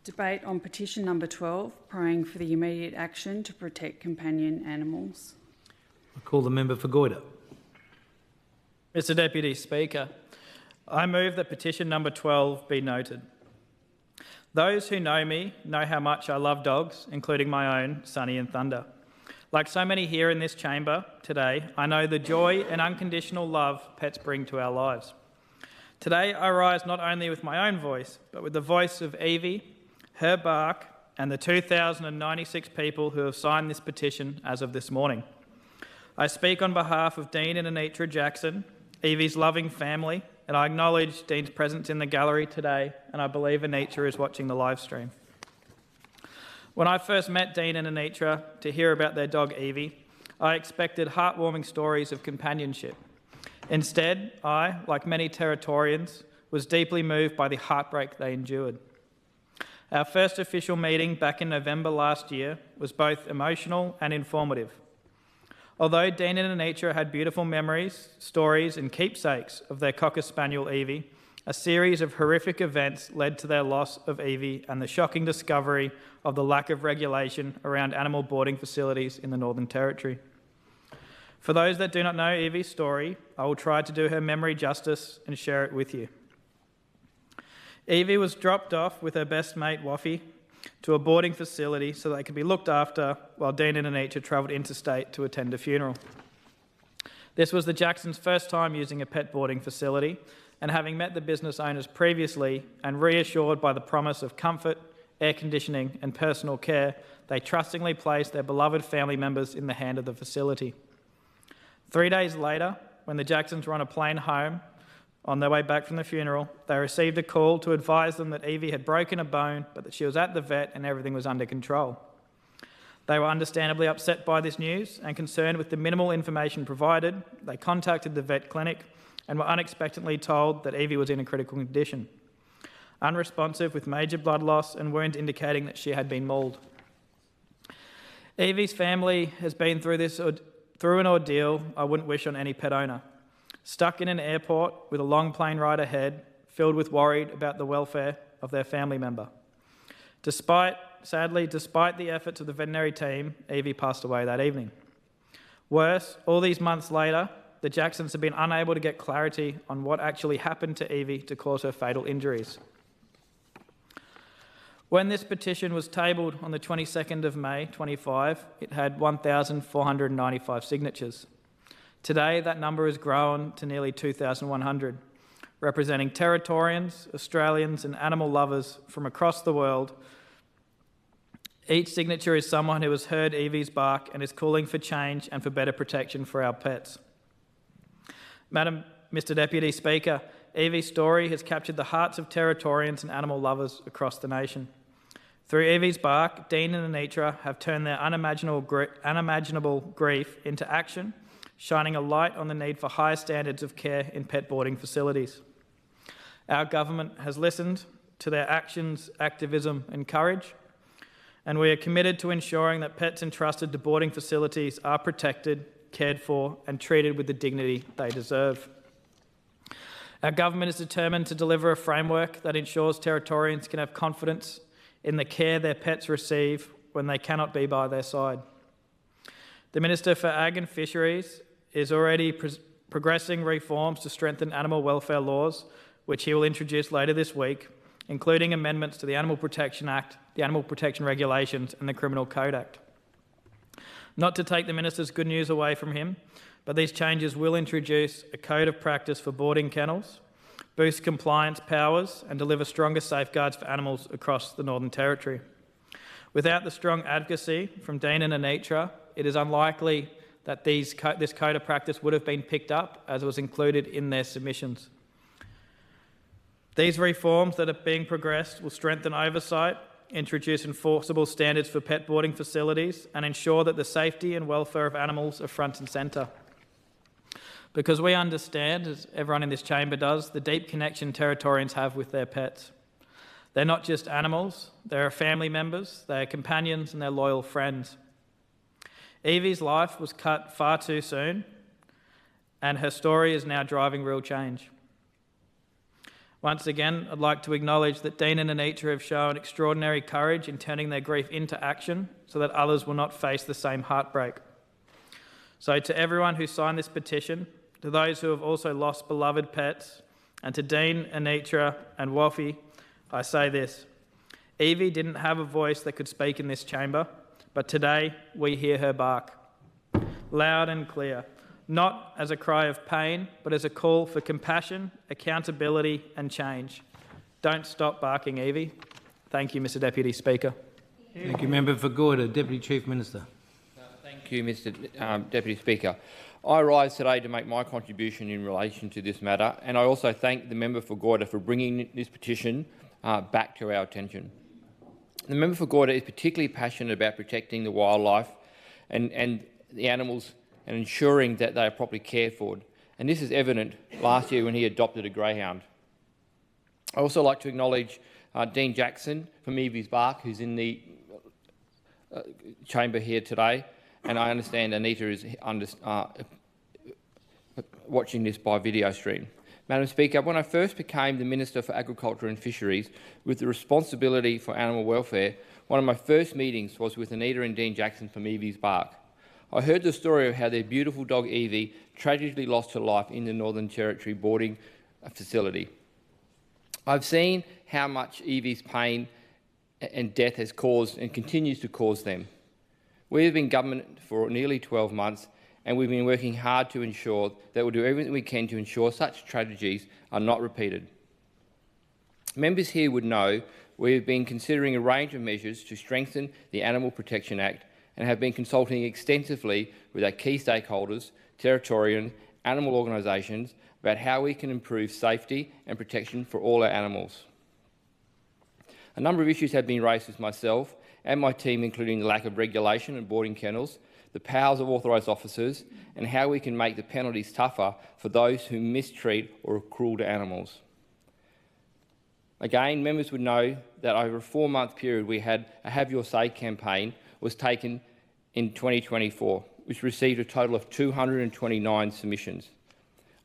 Debate on petition number 12, praying for the immediate action to protect companion animals. I call the member for Goyder. Mr Deputy Speaker, I move that petition number 12 be noted. Those who know me know how much I love dogs, including my own, Sunny and Thunder. Like so many here in this chamber today, I know the joy and unconditional love pets bring to our lives. Today I rise not only with my own voice, but with the voice of Evie, her bark, and the 2,096 people who have signed this petition as of this morning. I speak on behalf of Dean and Anitra Jackson, Evie's loving family, and I acknowledge Dean's presence in the gallery today, and I believe Anitra is watching the live stream. When I first met Dean and Anitra to hear about their dog Evie, I expected heartwarming stories of companionship. Instead, I, like many Territorians, was deeply moved by the heartbreak they endured. Our first official meeting back in November last year was both emotional and informative. Although Dean and Anitra had beautiful memories, stories and keepsakes of their Cocker Spaniel Evie, a series of horrific events led to their loss of Evie and the shocking discovery of the lack of regulation around animal boarding facilities in the Northern Territory. For those that do not know Evie's story, I will try to do her memory justice and share it with you. Evie was dropped off with her best mate, Waffy, to a boarding facility so they could be looked after while Dean and Anitra travelled interstate to attend a funeral. This was the Jacksons' first time using a pet boarding facility, and having met the business owners previously and reassured by the promise of comfort, air conditioning and personal care, they trustingly placed their beloved family members in the hand of the facility. 3 days later, when the Jacksons were on a plane home, on their way back from the funeral, they received a call to advise them that Evie had broken a bone, but that she was at the vet and everything was under control. They were understandably upset by this news and concerned with the minimal information provided. They contacted the vet clinic and were unexpectedly told that Evie was in a critical condition, unresponsive with major blood loss and wound indicating that she had been mauled. Evie's family has been through an ordeal I wouldn't wish on any pet owner. Stuck in an airport with a long plane ride ahead, filled with worried about the welfare of their family member. Sadly, despite the efforts of the veterinary team, Evie passed away that evening. Worse, all these months later, the Jacksons have been unable to get clarity on what actually happened to Evie to cause her fatal injuries. When this petition was tabled on the 22nd of May 25, it had 1,495 signatures. Today, that number has grown to nearly 2,100, representing Territorians, Australians and animal lovers from across the world. Each signature is someone who has heard Evie's bark and is calling for change and for better protection for our pets. Mr Deputy Speaker, Evie's story has captured the hearts of Territorians and animal lovers across the nation. Through Evie's bark, Dean and Anitra have turned their unimaginable grief into action, shining a light on the need for higher standards of care in pet boarding facilities. Our government has listened to their actions, activism and courage, and we are committed to ensuring that pets entrusted to boarding facilities are protected, cared for and treated with the dignity they deserve. Our government is determined to deliver a framework that ensures Territorians can have confidence in the care their pets receive when they cannot be by their side. The Minister for Ag and Fisheries is already progressing reforms to strengthen animal welfare laws, which he will introduce later this week, including amendments to the Animal Protection Act, the Animal Protection Regulations and the Criminal Code Act. Not to take the Minister's good news away from him, but these changes will introduce a code of practice for boarding kennels, boost compliance powers and deliver stronger safeguards for animals across the Northern Territory. Without the strong advocacy from Dean and Anitra, it is unlikely that this code of practice would have been picked up as it was included in their submissions. These reforms that are being progressed will strengthen oversight, introduce enforceable standards for pet boarding facilities and ensure that the safety and welfare of animals are front and centre. Because we understand, as everyone in this chamber does, the deep connection Territorians have with their pets. They're not just animals, they're family members, they're companions and they're loyal friends. Evie's life was cut far too soon and her story is now driving real change. Once again, I'd like to acknowledge that Dean and Anita have shown extraordinary courage in turning their grief into action so that others will not face the same heartbreak. So to everyone who signed this petition, to those who have also lost beloved pets, and to Dean, Anitra and Waffy, I say this: Evie didn't have a voice that could speak in this chamber, but today we hear her bark, loud and clear, not as a cry of pain, but as a call for compassion, accountability and change. Don't stop barking, Evie. Thank you, Mr Deputy Speaker. Thank you, Member for Goyder. Deputy Chief Minister. Thank you, Mr Deputy Speaker. I rise today to make my contribution in relation to this matter, and I also thank the member for Goyder for bringing this petition back to our attention. The member for Goyder is particularly passionate about protecting the wildlife and the animals and ensuring that they are properly cared for, and this is evident last year when he adopted a greyhound. I also like to acknowledge Dean Jackson from Evie's Bark, who's in the chamber here today, and I understand Anita is watching this by video stream. Madam Speaker, when I first became the Minister for Agriculture and Fisheries with the responsibility for animal welfare, one of my first meetings was with Anita and Dean Jackson from Evie's Bark. I heard the story of how their beautiful dog Evie tragically lost her life in the Northern Territory boarding facility. I've seen how much Evie's pain and death has caused and continues to cause them. We have been in government for nearly 12 months, and we've been working hard to ensure that we'll do everything we can to ensure such tragedies are not repeated. Members here would know we have been considering a range of measures to strengthen the Animal Protection Act and have been consulting extensively with our key stakeholders, Territorian, animal organisations, about how we can improve safety and protection for all our animals. A number of issues have been raised with myself and my team, including the lack of regulation in boarding kennels, the powers of authorised officers, and how we can make the penalties tougher for those who mistreat or are cruel to animals. Again, members would know that over a 4-month period we had a Have Your Say campaign was taken in 2024, which received a total of 229 submissions.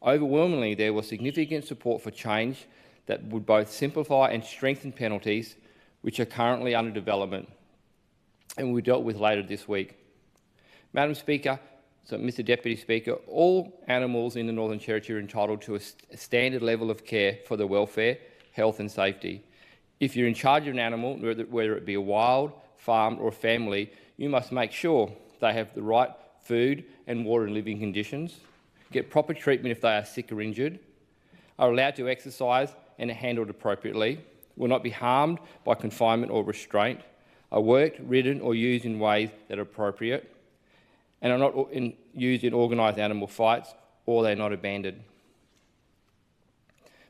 Overwhelmingly, there was significant support for change that would both simplify and strengthen penalties, which are currently under development and will be dealt with later this week. Madam Speaker, Mr Deputy Speaker, all animals in the Northern Territory are entitled to a standard level of care for their welfare, health and safety. If you're in charge of an animal, whether it be a wild, farm or a family, you must make sure they have the right food and water and living conditions, get proper treatment if they are sick or injured, are allowed to exercise and are handled appropriately, will not be harmed by confinement or restraint, are worked, ridden or used in ways that are appropriate, and are not used in organised animal fights, or they are not abandoned.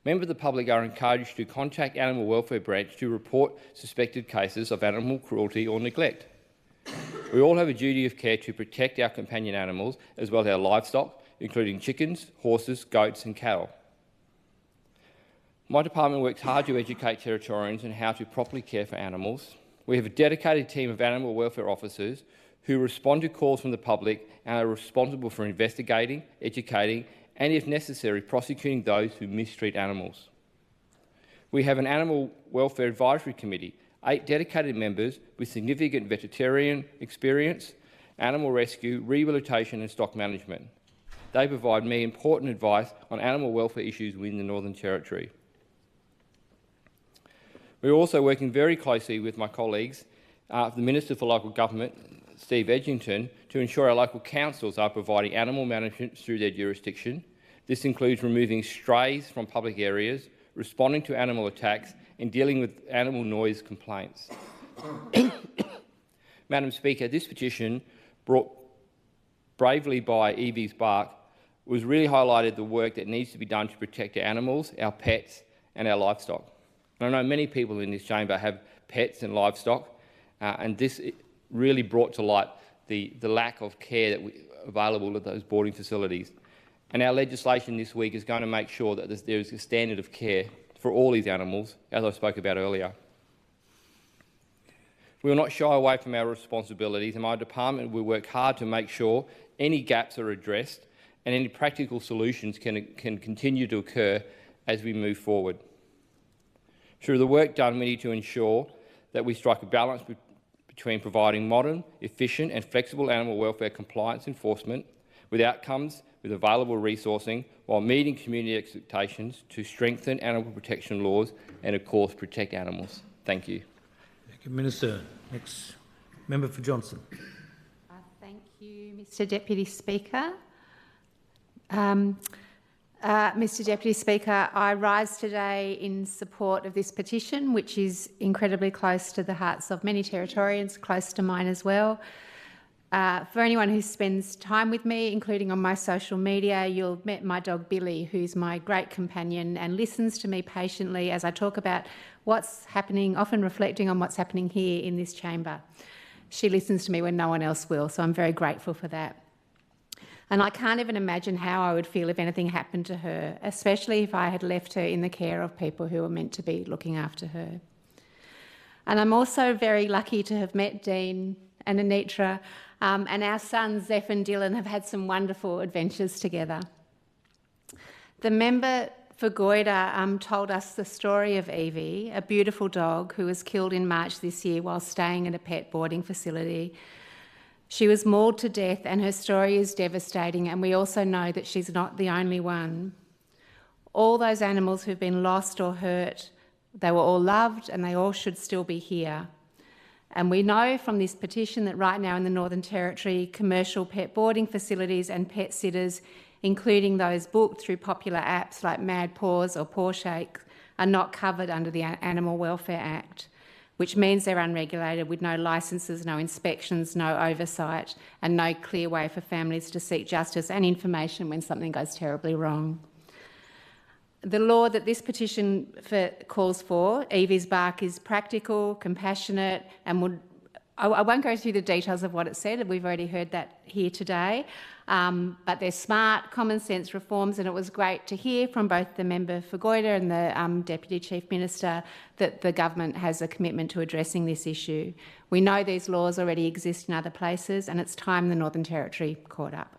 Members of the public are encouraged to contact Animal Welfare Branch to report suspected cases of animal cruelty or neglect. We all have a duty of care to protect our companion animals as well as our livestock, including chickens, horses, goats and cattle. My department works hard to educate Territorians on how to properly care for animals. We have a dedicated team of animal welfare officers who respond to calls from the public and are responsible for investigating, educating and, if necessary, prosecuting those who mistreat animals. We have an Animal Welfare Advisory Committee, 8 dedicated members with significant vegetarian experience, animal rescue, rehabilitation and stock management. They provide me important advice on animal welfare issues within the Northern Territory. We're also working very closely with my colleagues, the Minister for Local Government, Steve Edgington, to ensure our local councils are providing animal management through their jurisdiction. This includes removing strays from public areas, responding to animal attacks and dealing with animal noise complaints. Madam Speaker, this petition, brought bravely by Evie's Bark, was really highlighted the work that needs to be done to protect our animals, our pets and our livestock. And I know many people in this chamber have pets and livestock, and this really brought to light the lack of care that available at those boarding facilities. And our legislation this week is going to make sure that there is a standard of care for all these animals, as I spoke about earlier. We will not shy away from our responsibilities, and my department will work hard to make sure any gaps are addressed and any practical solutions can continue to occur as we move forward. Through the work done, we need to ensure that we strike a balance between providing modern, efficient and flexible animal welfare compliance enforcement with outcomes with available resourcing while meeting community expectations to strengthen animal protection laws and, of course, protect animals. Thank you. Thank you, Minister. Next, member for Johnson. Thank you, Mr Deputy Speaker. Mr Deputy Speaker, I rise today in support of this petition, which is incredibly close to the hearts of many Territorians, close to mine as well. For anyone who spends time with me, including on my social media, you'll have met my dog Billy, who's my great companion and listens to me patiently as I talk about what's happening, often reflecting on what's happening here in this chamber. She listens to me when no one else will, so I'm very grateful for that. And I can't even imagine how I would feel if anything happened to her, especially if I had left her in the care of people who were meant to be looking after her. And I'm also very lucky to have met Dean and Anitra, and our sons, Zeph and Dylan, have had some wonderful adventures together. The member for Goyder told us the story of Evie, a beautiful dog who was killed in March this year while staying at a pet boarding facility. She was mauled to death and her story is devastating, and we also know that she's not the only one. All those animals who've been lost or hurt, they were all loved and they all should still be here. And we know from this petition that right now in the Northern Territory, commercial pet boarding facilities and pet sitters, including those booked through popular apps like Mad Paws or Paw Shake, are not covered under the Animal Welfare Act, which means they're unregulated with no licences, no inspections, no oversight and no clear way for families to seek justice and information when something goes terribly wrong. The law that this petition calls for, Evie's Bark, is practical, compassionate and I won't go through the details of what it said, we've already heard that here today, but they're smart, common sense reforms, and it was great to hear from both the member for Goyder and the Deputy Chief Minister that the government has a commitment to addressing this issue. We know these laws already exist in other places and it's time the Northern Territory caught up.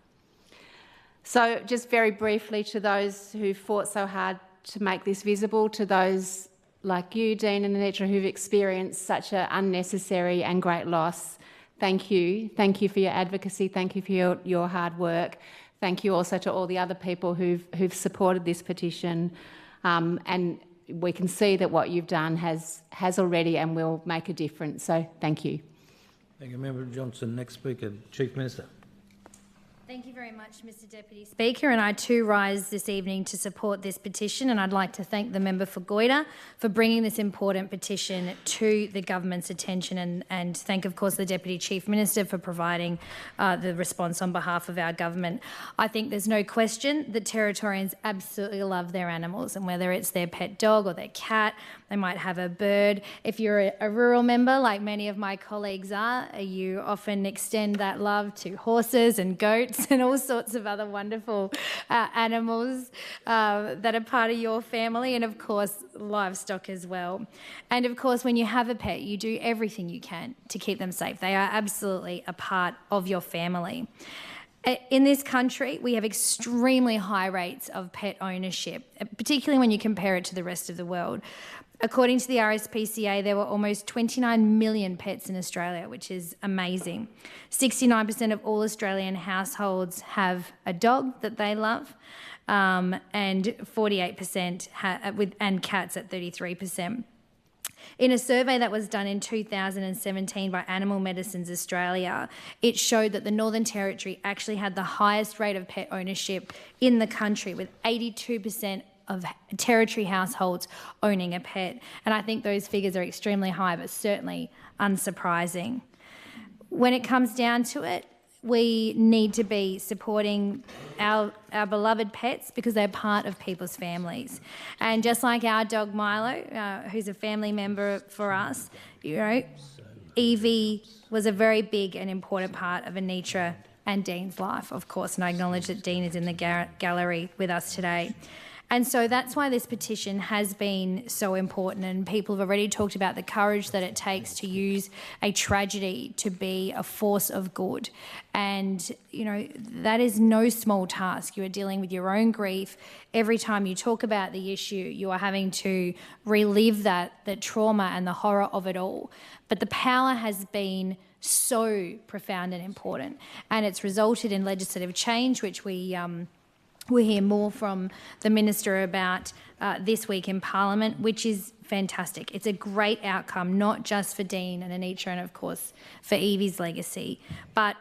So just very briefly, to those who fought so hard to make this visible, to those like you, Dean and Anitra, who've experienced such an unnecessary and great loss, thank you. Thank you for your advocacy. Thank you for your hard work. Thank you also to all the other people who've supported this petition. And we can see that what you've done has already and will make a difference. So thank you. Thank you, Member Johnson. Next speaker, Chief Minister. Thank you very much, Mr Deputy Speaker, and I too rise this evening to support this petition, and I'd like to thank the member for Goyder for bringing this important petition to the government's attention, and thank, of course, the Deputy Chief Minister for providing the response on behalf of our government. I think there's no question that Territorians absolutely love their animals, and whether it's their pet dog or their cat, they might have a bird. If you're a rural member, like many of my colleagues are, you often extend that love to horses and goats and all sorts of other wonderful animals that are part of your family, and of course livestock as well. And of course, when you have a pet, you do everything you can to keep them safe. They are absolutely a part of your family. In this country, we have extremely high rates of pet ownership, particularly when you compare it to the rest of the world. According to the RSPCA, there were almost 29 million pets in Australia, which is amazing. 69% of all Australian households have a dog that they love, and 48% and cats at 33%. In a survey that was done in 2017 by Animal Medicines Australia, it showed that the Northern Territory actually had the highest rate of pet ownership in the country, with 82% of Territory households owning a pet. And I think those figures are extremely high, but certainly unsurprising. When it comes down to it, we need to be supporting our beloved pets because they're part of people's families. And just like our dog Milo, who's a family member for us, you know, Evie was a very big and important part of Anitra and Dean's life, of course, and I acknowledge that Dean is in the gallery with us today. And so that's why this petition has been so important, and people have already talked about the courage that it takes to use a tragedy to be a force of good. And, you know, that is no small task. You are dealing with your own grief. Every time you talk about the issue, you are having to relive the trauma and the horror of it all. But the power has been so profound and important, and it's resulted in legislative change, which we'll hear more from the Minister about this week in Parliament, which is fantastic. It's a great outcome, not just for Dean and Anitra and, of course, for Evie's legacy, but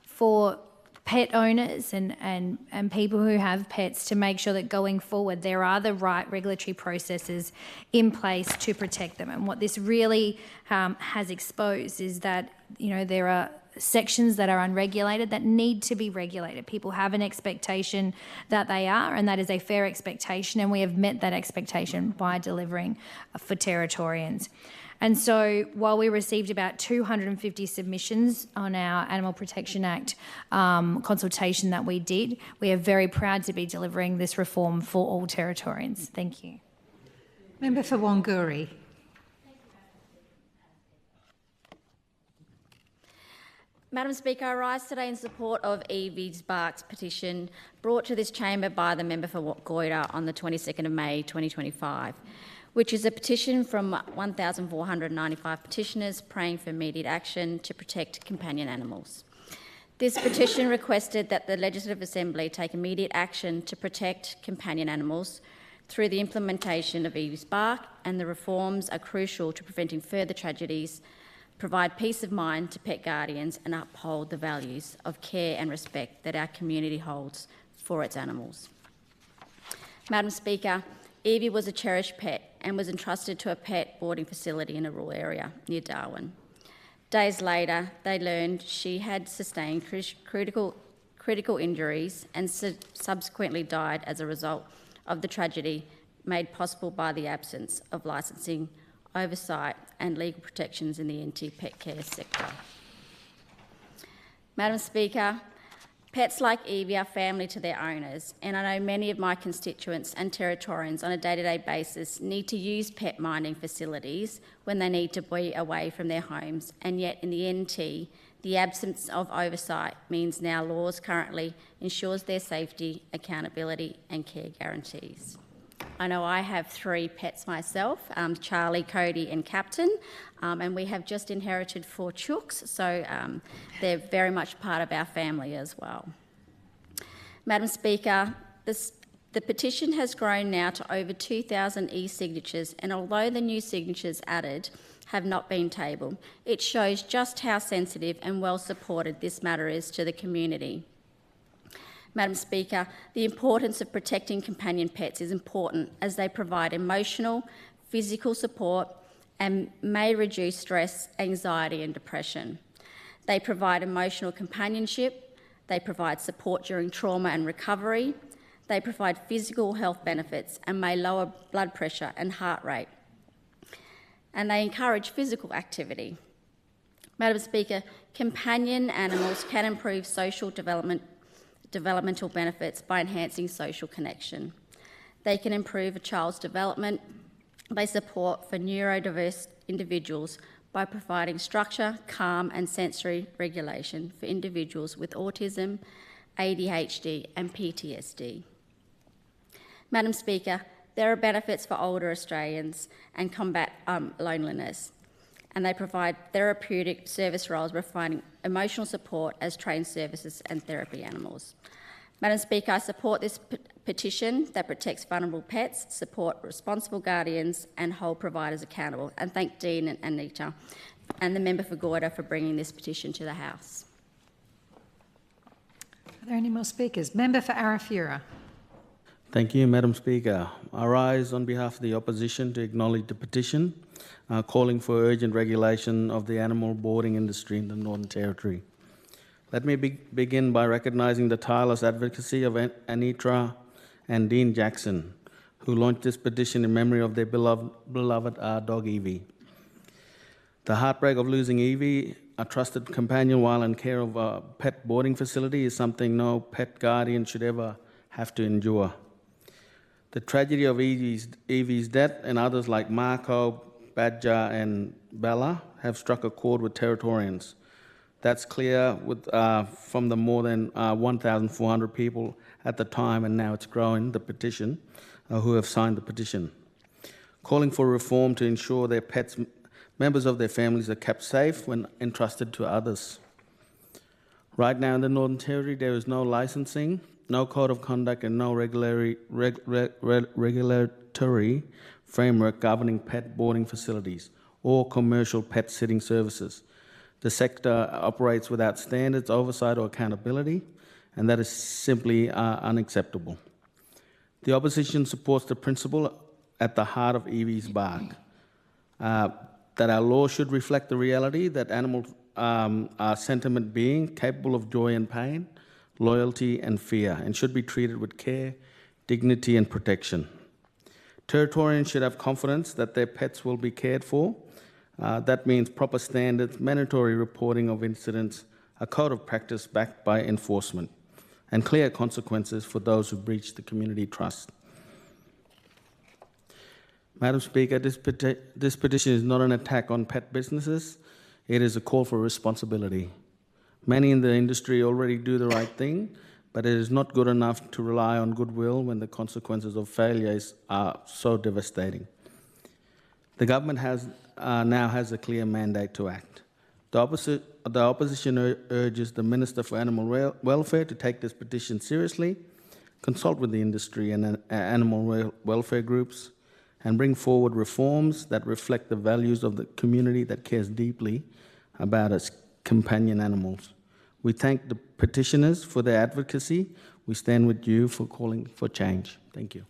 for pet owners and people who have pets, to make sure that going forward there are the right regulatory processes in place to protect them. And what this really has exposed is that, you know, there are sections that are unregulated that need to be regulated. People have an expectation that they are, and that is a fair expectation, and we have met that expectation by delivering for Territorians. And so while we received about 250 submissions on our Animal Protection Act consultation that we did, we are very proud to be delivering this reform for all Territorians. Thank you. Member for Wanguri. Madam Speaker, I rise today in support of Evie Sparks' petition brought to this chamber by the member for Goyder on the 22nd of May 2025, which is a petition from 1,495 petitioners praying for immediate action to protect companion animals. This petition requested that the Legislative Assembly take immediate action to protect companion animals through the implementation of Evie Spark, and the reforms are crucial to preventing further tragedies, provide peace of mind to pet guardians, and uphold the values of care and respect that our community holds for its animals. Madam Speaker, Evie was a cherished pet and was entrusted to a pet boarding facility in a rural area near Darwin. Days later, they learned she had sustained critical injuries and subsequently died as a result of the tragedy made possible by the absence of licensing, oversight and legal protections in the NT pet care sector. Madam Speaker, pets like Evie are family to their owners, and I know many of my constituents and Territorians on a day-to-day basis need to use pet minding facilities when they need to be away from their homes, and yet in the NT, the absence of oversight means now laws currently ensures their safety, accountability and care guarantees. I know I have 3 pets myself, Charlie, Cody and Captain, and we have just inherited 4 chooks, so they're very much part of our family as well. Madam Speaker, the petition has grown now to over 2,000 e-signatures, and although the new signatures added have not been tabled, it shows just how sensitive and well supported this matter is to the community. Madam Speaker, the importance of protecting companion pets is important as they provide emotional, physical support and may reduce stress, anxiety and depression. They provide emotional companionship, they provide support during trauma and recovery, they provide physical health benefits and may lower blood pressure and heart rate, and they encourage physical activity. Madam Speaker, companion animals can improve social developmental benefits by enhancing social connection. They can improve a child's development. They support for neurodiverse individuals by providing structure, calm and sensory regulation for individuals with autism, ADHD and PTSD. Madam Speaker, there are benefits for older Australians and combat loneliness, and they provide therapeutic service roles providing emotional support as trained services and therapy animals. Madam Speaker, I support this petition that protects vulnerable pets, support responsible guardians and hold providers accountable, and thank Dean and Anita and the member for Goyder for bringing this petition to the House. Are there any more speakers? Member for Arafura. Thank you, Madam Speaker. I rise on behalf of the opposition to acknowledge the petition calling for urgent regulation of the animal boarding industry in the Northern Territory. Let me begin by recognising the tireless advocacy of Anitra and Dean Jackson, who launched this petition in memory of their beloved dog Evie. The heartbreak of losing Evie, a trusted companion while in care of a pet boarding facility, is something no pet guardian should ever have to endure. The tragedy of Evie's death and others like Mackay, Badger and Bella have struck a chord with Territorians. That's clear from the more than 1,400 people at the time, and now it's growing, the petition, who have signed the petition, calling for reform to ensure their pets, members of their families are kept safe when entrusted to others. Right now in the Northern Territory, there is no licensing, no code of conduct, and no regulatory framework governing pet boarding facilities or commercial pet sitting services. The sector operates without standards, oversight, or accountability, and that is simply unacceptable. The opposition supports the principle at the heart of Evie's bark, that our law should reflect the reality that animals are sentient beings capable of joy and pain, loyalty and fear, and should be treated with care, dignity and protection. Territorians should have confidence that their pets will be cared for. That means proper standards, mandatory reporting of incidents, a code of practice backed by enforcement, and clear consequences for those who breach the community trust. Madam Speaker, this petition is not an attack on pet businesses. It is a call for responsibility. Many in the industry already do the right thing, but it is not good enough to rely on goodwill when the consequences of failures are so devastating. The government now has a clear mandate to act. The opposition urges the Minister for Animal Welfare to take this petition seriously, consult with the industry and animal welfare groups, and bring forward reforms that reflect the values of the community that cares deeply about its companion animals. We thank the petitioners for their advocacy. We stand with you for calling for change. Thank you.